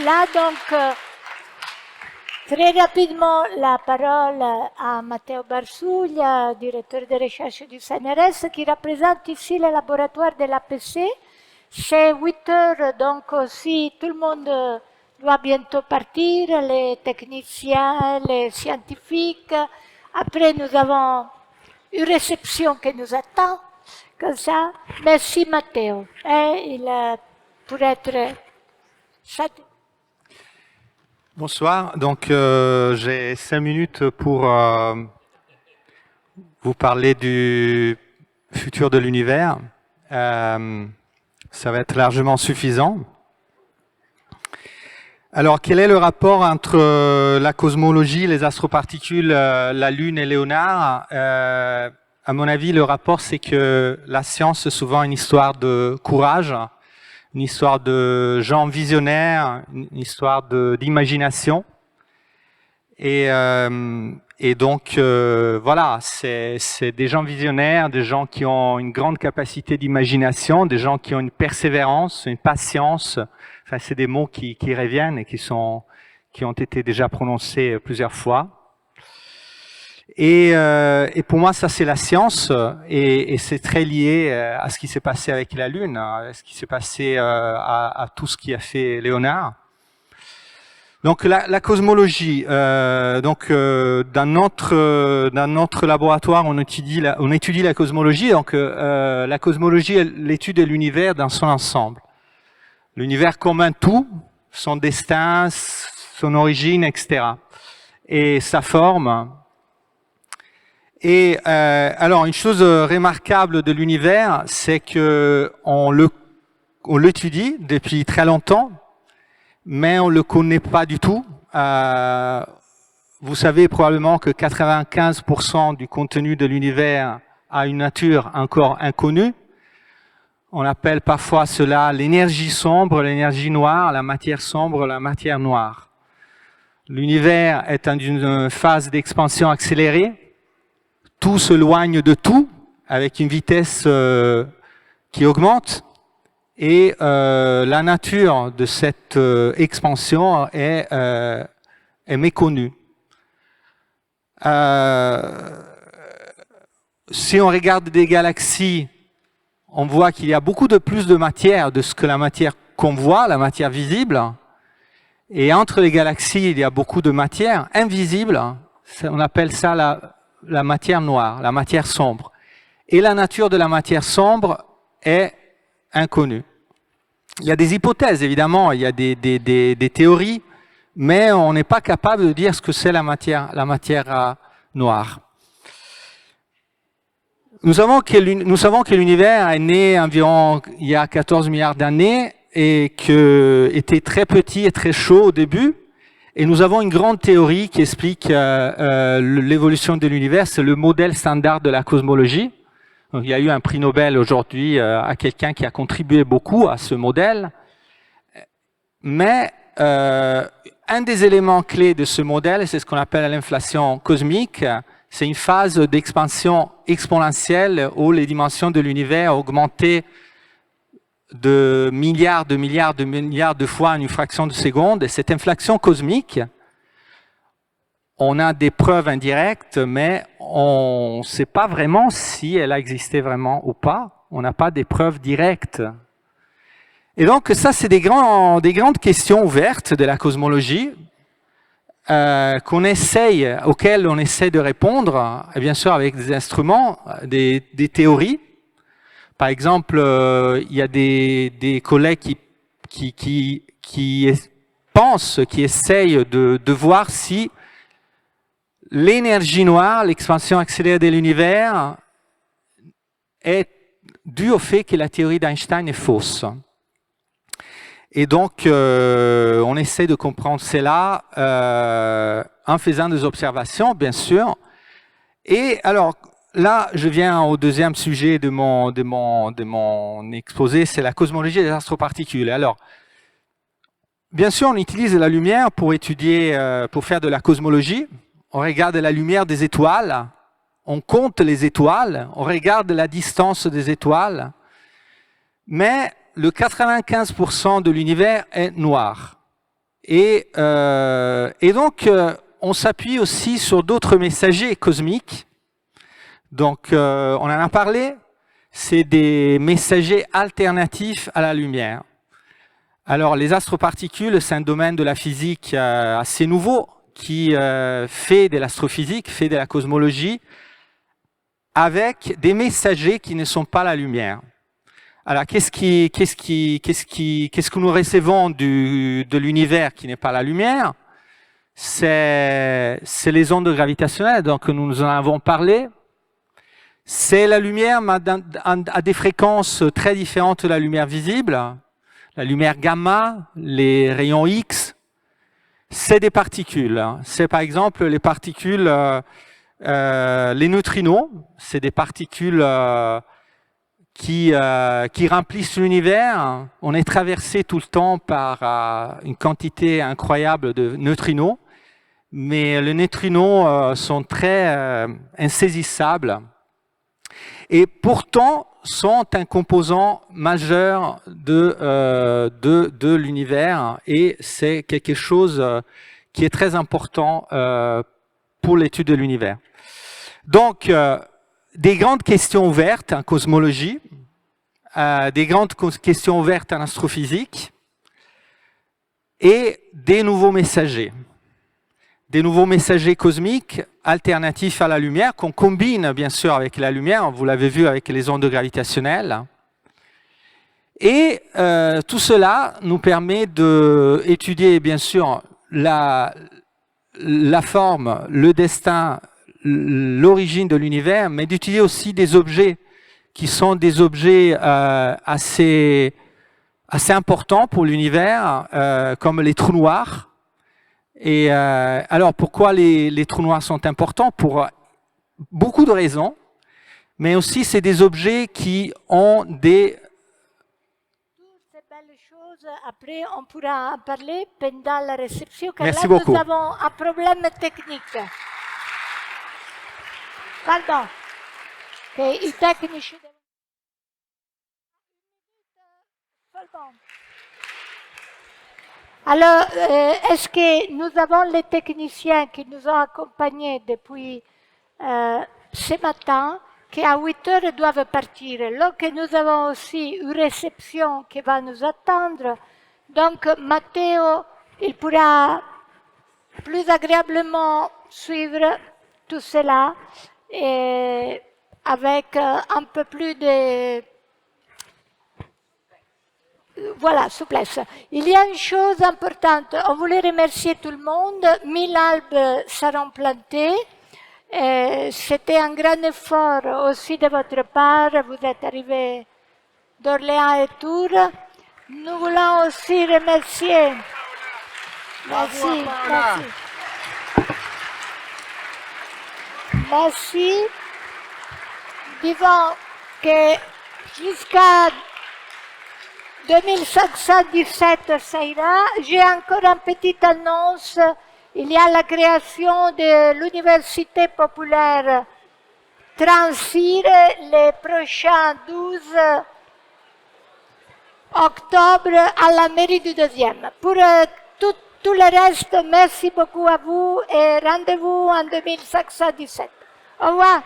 là, donc, très rapidement, la parole à Matteo Barsuglia, directeur de recherche du CNRS, qui représente ici le laboratoire de l'APC. C'est 8 heures, donc aussi tout le monde doit bientôt partir, les techniciens, les scientifiques. Après, nous avons une réception qui nous attend, comme ça. Merci Matteo. Pour être satisfait. Bonsoir, donc j'ai 5 minutes pour vous parler du futur de l'univers. Ça va être largement suffisant. Alors, quel est le rapport entre la cosmologie, les astroparticules, la Lune et Léonard? À mon avis, le rapport, c'est que la science, c'est souvent une histoire de courage, une histoire de gens visionnaires, une histoire d'imagination. Et donc, voilà, c'est des gens visionnaires, des gens qui ont une grande capacité d'imagination, des gens qui ont une persévérance, une patience. Enfin, c'est des mots qui reviennent et qui ont été déjà prononcés plusieurs fois. Et pour moi, ça c'est la science, et c'est très lié à ce qui s'est passé avec la Lune, à ce qui s'est passé à tout ce qui a fait Léonard. Donc la cosmologie, dans notre laboratoire, on étudie la cosmologie. Donc la cosmologie est l'étude de l'univers dans son ensemble. L'univers comme un tout, son destin, son origine, etc. Et sa forme. Et alors, une chose remarquable de l'univers, c'est que on l'étudie depuis très longtemps, mais on le connaît pas du tout. Vous savez probablement que 95% du contenu de l'univers a une nature encore inconnue. On appelle parfois cela l'énergie sombre, l'énergie noire, la matière sombre, la matière noire. L'univers est dans une phase d'expansion accélérée. Tout s'éloigne de tout, avec une vitesse qui augmente. Et la nature de cette expansion est méconnue. Si on regarde des galaxies, on voit qu'il y a beaucoup plus de matière de ce que la matière qu'on voit, la matière visible. Et entre les galaxies, il y a beaucoup de matière invisible. On appelle ça la matière noire, la matière sombre. Et la nature de la matière sombre est inconnue. Il y a des hypothèses, évidemment, il y a des théories, mais on n'est pas capable de dire ce que c'est la matière noire. Nous savons que l'univers est né environ il y a 14 milliards d'années et que était très petit et très chaud au début. Et nous avons une grande théorie qui explique l'évolution de l'univers, c'est le modèle standard de la cosmologie. Donc, il y a eu un prix Nobel aujourd'hui à quelqu'un qui a contribué beaucoup à ce modèle. Mais un des éléments clés de ce modèle, c'est ce qu'on appelle l'inflation cosmique. C'est une phase d'expansion exponentielle où les dimensions de l'univers augmentaient de milliards de fois en une fraction de seconde. Et cette inflation cosmique, on a des preuves indirectes, mais on ne sait pas vraiment si elle a existé vraiment ou pas. On n'a pas des preuves directes. Et donc ça, c'est des grandes questions ouvertes de la cosmologie auxquelles on essaie de répondre, et bien sûr avec des instruments, des théories. Par exemple, il y a des collègues qui pensent, qui essayent de voir si l'énergie noire, l'expansion accélérée de l'univers, est due au fait que la théorie d'Einstein est fausse. Et donc, on essaie de comprendre cela en faisant des observations, bien sûr. Et alors, là, je viens au deuxième sujet de mon exposé, c'est la cosmologie des astroparticules. Alors, bien sûr, on utilise la lumière pour étudier, pour faire de la cosmologie. On regarde la lumière des étoiles, on compte les étoiles, on regarde la distance des étoiles, mais le 95% de l'univers est noir. Et donc, on s'appuie aussi sur d'autres messagers cosmiques. Donc, on en a parlé, c'est des messagers alternatifs à la lumière. Alors, les astroparticules, c'est un domaine de la physique assez nouveau qui fait de l'astrophysique, fait de la cosmologie, avec des messagers qui ne sont pas la lumière. Alors, qu'est-ce que nous recevons de l'univers qui n'est pas la lumière? C'est les ondes gravitationnelles, donc nous en avons parlé. C'est la lumière à des fréquences très différentes de la lumière visible. La lumière gamma, les rayons X, c'est des particules. C'est par exemple les particules, les neutrinos, c'est des particules qui remplissent l'univers. On est traversé tout le temps par une quantité incroyable de neutrinos, mais les neutrinos sont très insaisissables et pourtant sont un composant majeur de l'univers, et c'est quelque chose qui est très important pour l'étude de l'univers. Donc, des grandes questions ouvertes en cosmologie, des grandes questions ouvertes en astrophysique, et des nouveaux messagers cosmiques alternatifs à la lumière, qu'on combine bien sûr avec la lumière, vous l'avez vu avec les ondes gravitationnelles. Et tout cela nous permet d'étudier bien sûr la forme, le destin, l'origine de l'univers, mais d'étudier aussi des objets qui sont des objets assez importants pour l'univers, comme les trous noirs. Et alors, pourquoi les trous noirs sont importants? Pour beaucoup de raisons, mais aussi c'est des objets qui ont des... Toutes ces belles choses, après on pourra en parler pendant la réception, car Merci là beaucoup. nous avons un problème technique. Pardon, che i tecnici devono... Alors, est-ce que nous avons les techniciens qui nous ont accompagnés depuis ce matin, qui à 8 heures doivent partir? Donc, nous avons aussi une réception qui va nous attendre. Donc, Matteo, il pourra plus agréablement suivre tout cela et avec un peu plus de... Voilà, souplesse. Il y a une chose importante. On voulait remercier tout le monde. 1000 arbres seront plantés. C'était un grand effort aussi de votre part. Vous êtes arrivés d'Orléans et Tours. Nous voulons aussi remercier. Merci, merci. Merci. Disons que jusqu'à 2517, ça ira. J'ai encore une petite annonce. Il y a la création de l'Université populaire Transire les prochains 12 octobre à la mairie du 2e. Pour tout le reste, merci beaucoup à vous et rendez-vous en 2517. Au revoir.